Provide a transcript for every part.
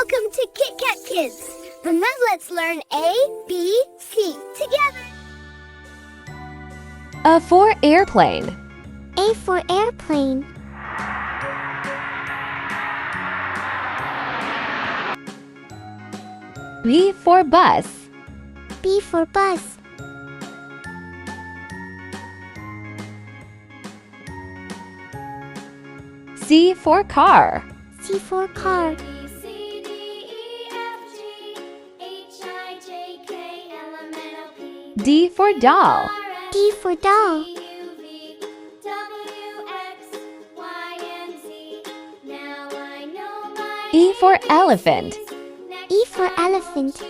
Welcome to Kit Kat Kids. And now let's learn A, B, C together. A for airplane. A for airplane. B for bus. B for bus. C for car. C for car. D for doll. D for doll. E for elephant. E for elephant.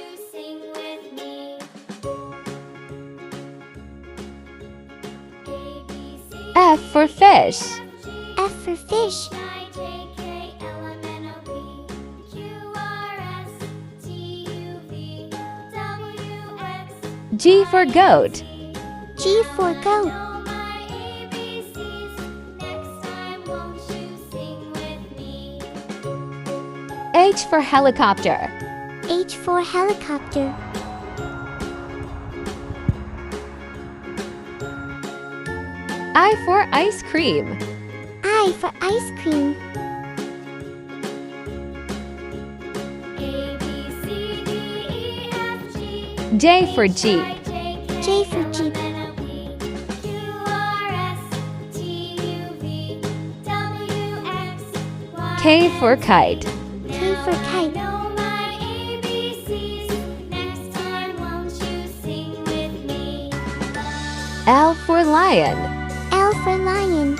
F for fish. F for fish. G for goat. G for goat. H for helicopter. H for helicopter. I for ice cream. I for ice cream. J for jeep. J for jeep. K for kite. K for kite. L for lion. L for lion.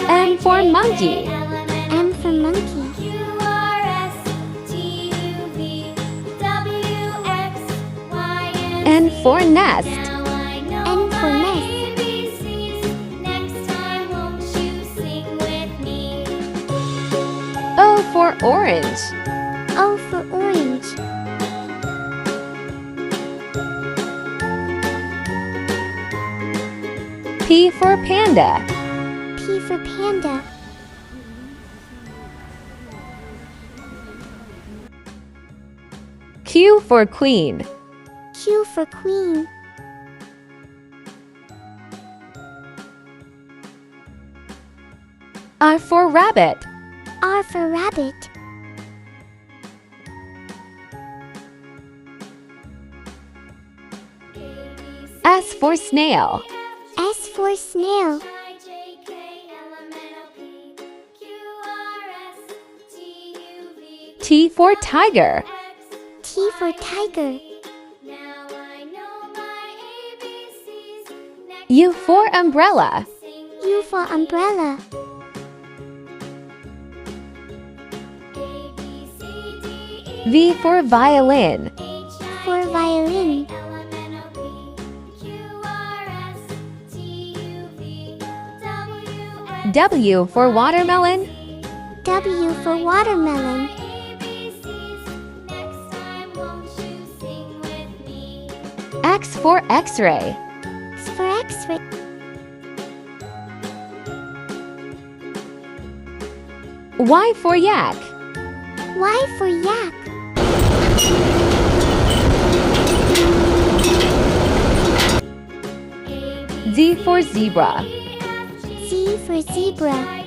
M for monkey. M for monkey. N for nest. N for nest. O for orange. O for orange. P for panda. P for panda. Q for queen. Q for queen. R for rabbit. R for rabbit. S for snail. S for snail. T for tiger. T for tiger. U for umbrella. U for umbrella. V for violin. For violin. W for watermelon. W for watermelon. X for x-ray. X for x-ray. Y for yak. Y for yak. Z for zebra. Z for zebra.